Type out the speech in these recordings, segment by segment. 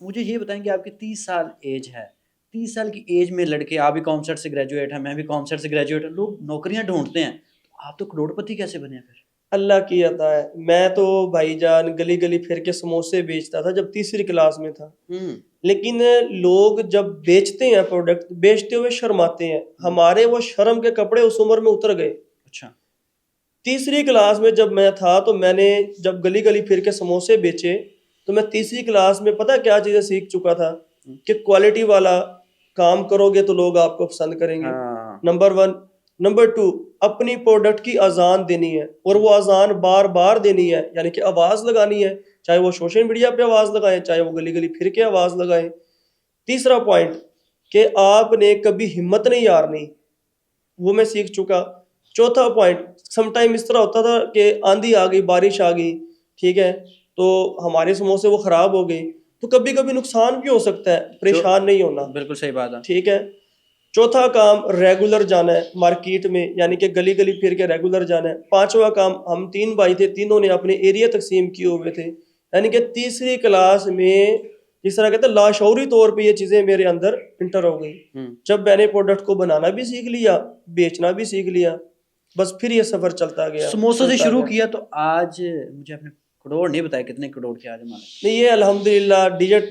مجھے یہ بتائیں کہ آپ کی 30 سال ایج ہے، 30 سال کی ایج میں لڑکے، آپ بھی کامسرٹ سے گریجویٹ ہیں، میں بھی کامسرٹ سے گریجویٹ ہوں، لوگ نوکریاں ڈھونڈتے ہیں، آپ تو کروڑ پتی کیسے بنے پھر؟ اللہ کی عطا ہے. میں تو بھائی جان گلی گلی پھر کے سموسے بیچتا تھا جب تیسری کلاس میں تھا. لیکن لوگ جب بیچتے ہیں پروڈکٹ، بیچتے ہوئے شرماتے ہیں. ہمارے وہ شرم کے کپڑے اس عمر میں اتر گئے. اچھا. تیسری کلاس میں جب میں تھا تو میں نے جب گلی گلی پھر کے سموسے بیچے تو میں تیسری کلاس میں پتہ کیا چیزیں سیکھ چکا تھا کہ کوالٹی والا کام کرو گے تو لوگ آپ کو پسند کریں گے. نمبر 1. نمبر 2, اپنی پروڈکٹ کی اذان دینی ہے، اور وہ اذان بار بار دینی ہے، یعنی کہ آواز لگانی ہے، چاہے وہ سوشل میڈیا پہ آواز لگائیں، چاہے وہ گلی گلی پھر کے آواز لگائیں. تیسرا پوائنٹ کہ آپ نے کبھی ہمت نہیں ہارنی، وہ میں سیکھ چکا. چوتھا پوائنٹ، سم ٹائم اس طرح ہوتا تھا کہ آندھی آ گئی، بارش آ گئی، ٹھیک ہے، تو ہمارے سموسے وہ خراب ہو گئی، تو کبھی کبھی نقصان بھی ہو سکتا ہے، پریشان نہیں ہونا. بالکل صحیح بات ہے. ٹھیک ہے. چوتھا کام ریگولر جانا ہے مارکیٹ میں، یعنی کہ گلی گلی پھر کے ریگولر جانا ہے. پانچواں کام، ہم 3 بھائی تھے، تینوں نے اپنے ایریا تقسیم کیے ہوئے تھے، یعنی کہ تیسری کلاس میں جس طرح کہتے ہیں لاشعوری طور پہ یہ چیزیں میرے اندر انٹر ہو گئی. جب میں نے پروڈکٹ کو بنانا بھی سیکھ لیا، بیچنا بھی سیکھ لیا، بس پھر یہ سفر چلتا گیا. سموسوں سے شروع کیا تو آج مجھے اپنے کروڑ نہیں بتایا کتنے کروڑ کے آج ہمارے. نہیں، یہ الحمدللہ ڈیجٹ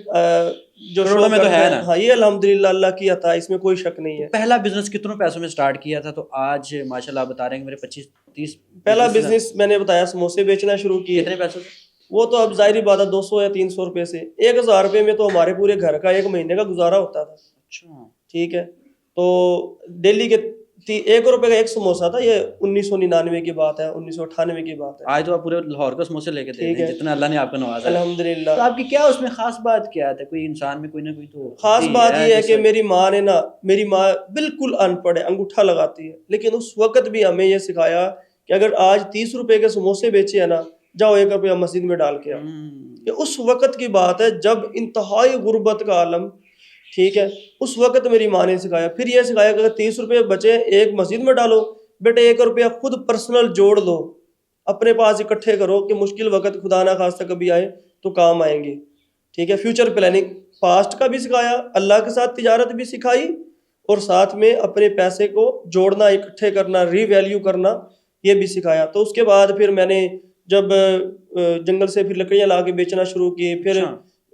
جو کروڑوں میں تو ہے نا. ہاں، یہ الحمدللہ اللہ کی عطا ہے، اس میں کوئی شک نہیں ہے. پہلا بزنس کتنوں پیسوں میں سٹارٹ کیا تھا تو آج ماشاءاللہ بتا رہے ہیں کہ میرے 25-30. پہلا بزنس میں نے بتایا سموسے بیچنا شروع کیے. کتنے پیسوں سے؟ وہ تو اب ظاہری بات ہے 200 یا 300 روپے سے. 1000 روپے میں تو ہمارے پورے گھر کا 1 مہینے کا گزارا ہوتا تھا. اچھا. ٹھیک ہے. تو ڈیلی کے 1 روپے کا ایک سموسا تھا. یہ 1999 کی بات ہے، 1998 کی بات ہے. آج تو آپ پورے لاہور کا سموسے لے کے دے دیں جتنا اللہ نے آپ کو نوازا ہے. الحمدللہ. تو آپ کی کیا اس میں خاص بات کیا ہے؟ کوئی انسان میں کوئی نہ کوئی تو خاص بات یہ ہے کہ میری ماں نے نا، میری ماں بالکل ان پڑھ ہے، انگوٹھا لگاتی ہے، لیکن اس وقت بھی ہمیں یہ سکھایا کہ اگر آج 30 روپے کے سموسے بیچے ہیں نا، جاؤ 1 روپیہ مسجد میں ڈال کے آؤ. کہ اس وقت کی بات ہے جب انتہائی غربت کا عالم، ٹھیک ہے، اس وقت میری ماں نے سکھایا. پھر یہ سکھایا کہ اگر 30 روپے بچے ایک مسجد میں ڈالو، بیٹے 1 روپیہ خود پرسنل جوڑ دو، اپنے پاس اکٹھے کرو کہ مشکل وقت خدا نہ خواستہ کبھی آئے تو کام آئیں گے. ٹھیک ہے. فیوچر پلاننگ، پاسٹ کا بھی سکھایا، اللہ کے ساتھ تجارت بھی سکھائی، اور ساتھ میں اپنے پیسے کو جوڑنا، اکٹھے کرنا، ری ویلیو کرنا، یہ بھی سکھایا. تو اس کے بعد پھر میں نے جب جنگل سے پھر لکڑیاں لا کے بیچنا شروع کی، پھر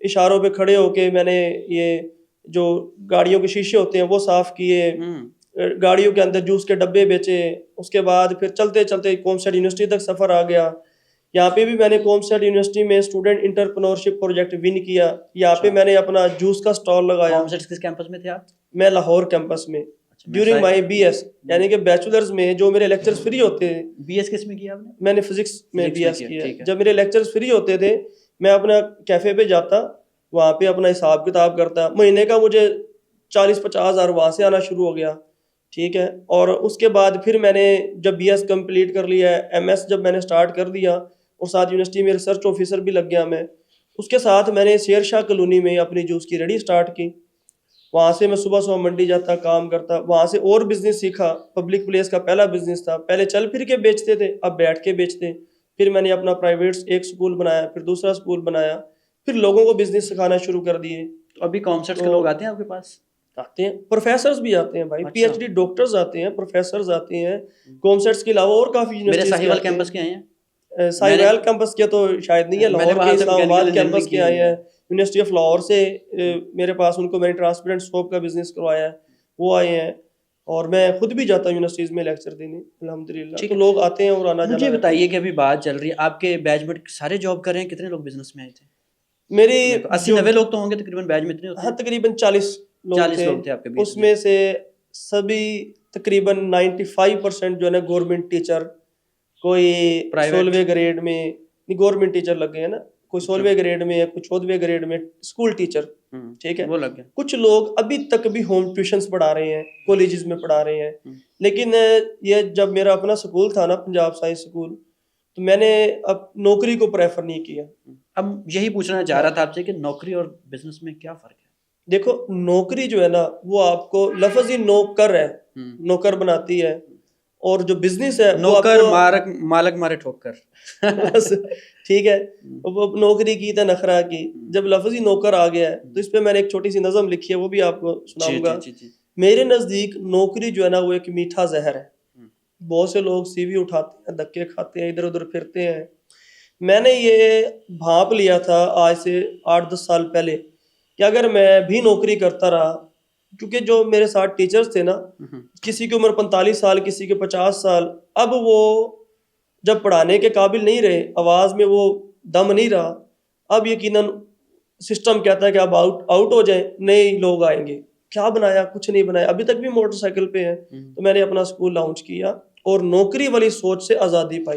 اشاروں پہ کھڑے ہو کے میں نے یہ جو گاڑیوں کے شیشے ہوتے ہیں وہ صاف کیے، گاڑیوں کے اندر جوس کے ڈبے بیچے. اس کے بعد پھر چلتے چلتے کامسرٹ یونیورسٹی تک سفر آ گیا. یہاں پہ بھی میں نے کامسرٹ یونیورسٹی میں اسٹوڈنٹ انٹرپرینورشپ پروجیکٹ ون کیا. یہاں پہ میں نے اپنا جوس کا سٹال لگایا. کامسرٹ کس کیمپس میں تھے آپ؟ میں لاہور کیمپس میں. ڈیورنگ مائی بی ایس، یعنی کہ بیچلرز میں جو میرے لیکچرز فری ہوتے ہیں. بی ایس کس میں کیا آپ نے؟ میں نے فزکس میں بی ایس کیا. جب میرے لیکچرز فری ہوتے تھے میں اپنا کیفے پہ جاتا، وہاں پہ اپنا حساب کتاب کرتا. مہینے کا مجھے 40-50 ہزار وہاں سے آنا شروع ہو گیا. ٹھیک ہے. اور اس کے بعد پھر میں نے جب بی ایس کمپلیٹ کر لیا ہے، ایم ایس جب میں نے سٹارٹ کر دیا، اور ساتھ یونیورسٹی میں ریسرچ آفیسر بھی لگ گیا میں. اس کے ساتھ میں نے شیر شاہ کالونی میں اپنی جوس کی ریڈی سٹارٹ کی. وہاں سے میں صبح صبح منڈی جاتا، کام کرتا. وہاں سے اور بزنس سیکھا. پبلک پلیس کا پہلا بزنس تھا. پہلے چل پھر کے بیچتے تھے، اب بیٹھ کے بیچتے. پھر میں نے اپنا پرائیویٹ ایک سکول بنایا، پھر دوسرا سکول بنایا، پھر لوگوں کو بزنس سکھانا شروع کر دیے. ابھی کامسرٹ کے لوگ آتے ہیں آپ کے پاس؟ آتے ہیں، پروفیسرز بھی آتے ہیں بھائی. پی ایچ ڈی ڈاکٹرز آتے ہیں، پروفیسرز آتے ہیں. کامسرٹس کے علاوہ اور کافی میرے ساہیوال کیمپس کے آئے ہیں. ساحیوال کیمپس کے تو شاید نہیں ہے، لاہور کے اسلام آباد کیمپس کے آئے ہیں. یونیورسٹی آف لاہور سے میرے پاس، ان کو میں نے ٹرانسپیرنٹ سوپ کا بزنس کروایا ہے، وہ آئے ہیں. اور میں خود بھی جاتا ہوں یونیورسٹیز میں لیکچر دینے الحمدللہ. تو لوگ آتے ہیں اور آنا جانا. مجھے بتائیے کہ ابھی بات چل رہی ہے آپ کے بیچ میں سارے جاب کر رہے ہیں، کتنے لوگ بزنس میں آئے تھے؟ میری 80-90 لوگ تو ہوں گے تقریباً بیچ میں. اتنے ہوتے ہیں؟ ہاں، تقریباً 40 لوگ تھے آپ کے بیچ. اس میں سے سبھی تقریباً 95% جو ہے نا گورنمنٹ ٹیچر، کوئی 16ویں گریڈ میں، گورنمنٹ ٹیچر لگ گئے ہیں نا، کوئی 16ویں گریڈ میں ہے، کوئی 14ویں گریڈ میں اسکول ٹیچر. ٹھیک ہے. وہ لگ گئے. کچھ لوگ ابھی تک بھی ہوم ٹیوشنز پڑھا رہے ہیں، کالجز میں پڑھا رہے ہیں. لیکن یہ جب میرا اپنا سکول تھا نا، پنجاب سائنس سکول، تو میں نے اب نوکری کو پریفر نہیں کیا. اب یہی پوچھنا چاہ رہا تھا آپ سے کہ نوکری اور بزنس میں کیا فرق ہے؟ دیکھو، نوکری جو ہے نا وہ آپ کو لفظ ہی نوکر ہے، نوکر بناتی ہے. اور جو بزنس ہے وہ نوکر آپ مالک مارے ٹھوکر بس ٹھیک ہے، وہ نوکری کی تو نخرا کی، جب لفظی نوکر آ گیا ہے تو اس پہ میں نے ایک چھوٹی سی نظم لکھی ہے، وہ بھی آپ کو جی سناؤں گا۔ جی جی جی میرے نزدیک نوکری جو ہے نا وہ ایک میٹھا زہر ہے۔ بہت سے لوگ سی وی اٹھاتے ہیں، دھکے کھاتے ہیں، ادھر ادھر پھرتے ہیں۔ میں نے یہ بھانپ لیا تھا آج سے 8-10 سال پہلے کہ اگر میں بھی نوکری کرتا رہا، کیونکہ جو میرے ساتھ ٹیچرز تھے نا، کسی کی عمر 45 سال، کسی کے 50 سال، اب وہ جب پڑھانے کے قابل نہیں رہے، آواز میں وہ دم نہیں رہا، اب یقیناً سسٹم کہتا ہے کہ اب آؤٹ ہو جائیں، نئے لوگ آئیں گے۔ کیا بنایا؟ کچھ نہیں بنایا، ابھی تک بھی موٹر سائیکل پہ ہیں۔ تو میں نے اپنا اسکول لانچ کیا اور نوکری والی سوچ سے آزادی پائی۔